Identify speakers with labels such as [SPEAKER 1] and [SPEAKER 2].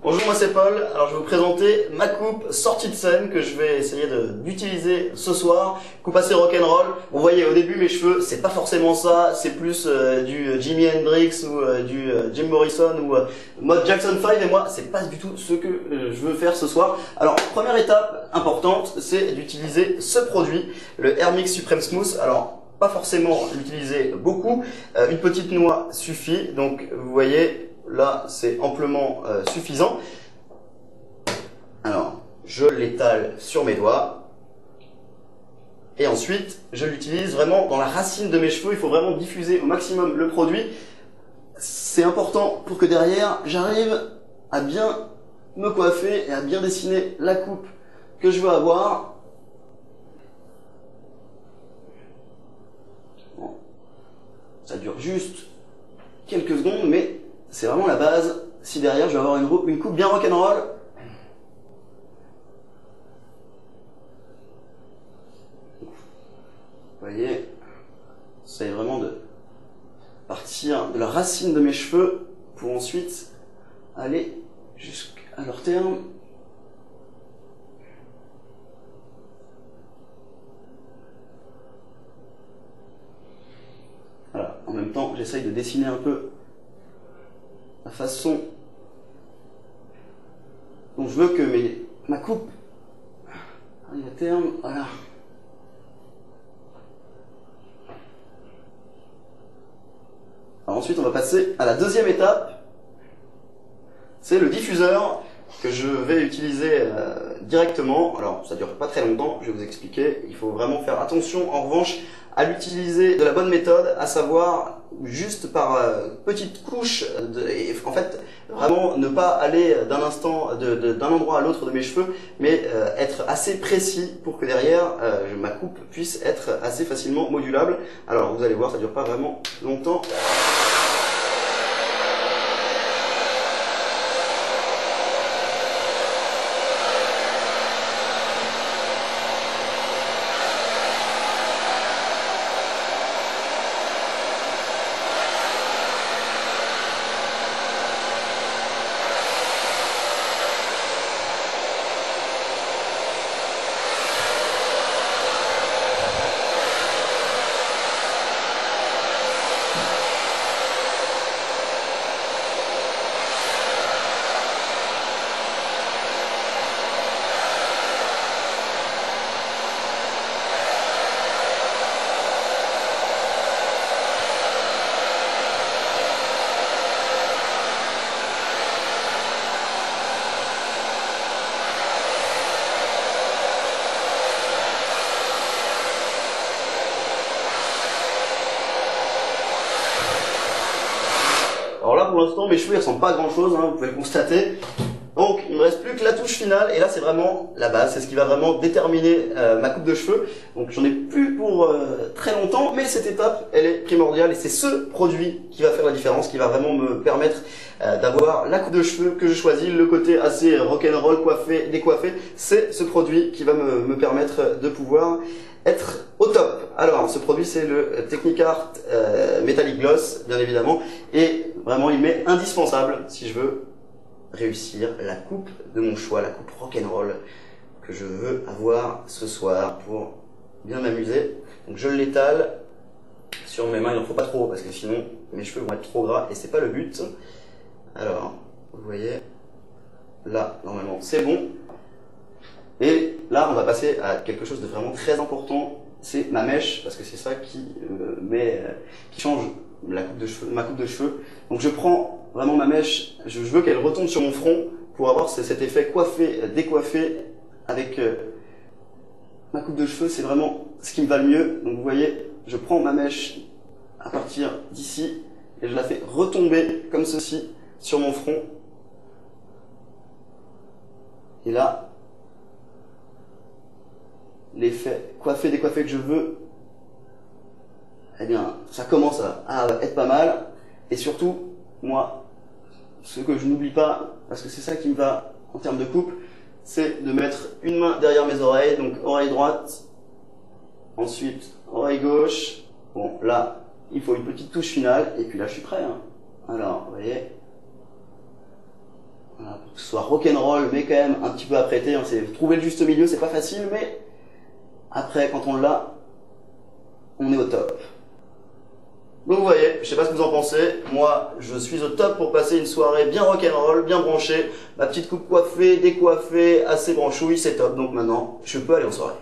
[SPEAKER 1] Bonjour, moi c'est Paul. Alors je vais vous présenter ma coupe sortie de scène que je vais essayer d'utiliser ce soir. Coupe assez rock'n'roll. Vous voyez au début mes cheveux, c'est pas forcément ça, c'est plus du Jimi Hendrix ou du Jim Morrison ou mode Jackson 5 et moi c'est pas du tout ce que je veux faire ce soir. Alors première étape importante, c'est d'utiliser ce produit, le Hair Mix Supreme Smooth. Alors pas forcément l'utiliser beaucoup, une petite noix suffit. Donc vous voyez là, c'est amplement suffisant. Alors, je l'étale sur mes doigts. Et ensuite, je l'utilise vraiment dans la racine de mes cheveux. Il faut vraiment diffuser au maximum le produit. C'est important pour que derrière, j'arrive à bien me coiffer et à bien dessiner la coupe que je veux avoir. Bon. Ça dure juste quelques secondes, mais c'est vraiment la base. Si derrière je vais avoir une coupe bien rock'n'roll, vous voyez, c'est vraiment de partir de la racine de mes cheveux pour ensuite aller jusqu'à leur terme. Voilà. En même temps, j'essaye de dessiner un peu la façon dont je veux que ma coupe arrive à terme. Voilà. Alors ensuite, on va passer à la deuxième étape. C'est le diffuseur que je vais utiliser directement. Alors, ça dure pas très longtemps, je vais vous expliquer. Il faut vraiment faire attention, en revanche, à l'utiliser de la bonne méthode, à savoir juste par petites couches. Et en fait, vraiment ne pas aller d'un endroit à l'autre de mes cheveux, mais être assez précis pour que derrière, ma coupe puisse être assez facilement modulable. Alors, vous allez voir, ça dure pas vraiment longtemps. Alors là, pour l'instant, mes cheveux ne ressemblent pas à grand chose, hein, vous pouvez le constater. Donc, il ne me reste plus que la touche finale, et là, c'est vraiment la base, c'est ce qui va vraiment déterminer ma coupe de cheveux. Donc, j'en ai plus pour très longtemps, mais cette étape, elle est primordiale, et c'est ce produit qui va faire la différence, qui va vraiment me permettre d'avoir la coupe de cheveux que je choisis, le côté assez rock'n'roll, coiffé, décoiffé. C'est ce produit qui va me permettre de pouvoir être au top. Alors, ce produit, c'est le Technicart Metallic Gloss, bien évidemment, et vraiment, il m'est indispensable si je veux réussir la coupe de mon choix, la coupe rock'n'roll que je veux avoir ce soir pour bien m'amuser. Donc, je l'étale sur mes mains, il n'en faut pas trop parce que sinon mes cheveux vont être trop gras et c'est pas le but. Alors, vous voyez, là, normalement, c'est bon. Et là, on va passer à quelque chose de vraiment très important, c'est ma mèche, parce que c'est ça qui change ma coupe de cheveux. Donc je prends vraiment ma mèche, je veux qu'elle retombe sur mon front pour avoir cet effet coiffé, décoiffé avec ma coupe de cheveux. C'est vraiment ce qui me va le mieux. Donc vous voyez, je prends ma mèche à partir d'ici et je la fais retomber comme ceci sur mon front. Et là, l'effet coiffé, décoiffé que je veux, eh bien, ça commence à être pas mal. Et surtout, moi, ce que je n'oublie pas, parce que c'est ça qui me va en termes de coupe, c'est de mettre une main derrière mes oreilles, donc oreille droite, ensuite oreille gauche. Bon, là, il faut une petite touche finale, et puis là, je suis prêt. Hein. Alors, vous voyez, voilà, que ce soit rock'n'roll, mais quand même un petit peu apprêté. Hein. C'est trouver le juste milieu, c'est pas facile, mais après, quand on l'a, on est au top. Donc vous voyez, je sais pas ce que vous en pensez, moi je suis au top pour passer une soirée bien rock'n'roll, bien branchée, ma petite coupe coiffée, décoiffée, assez branchouille, c'est top, donc maintenant je peux aller en soirée.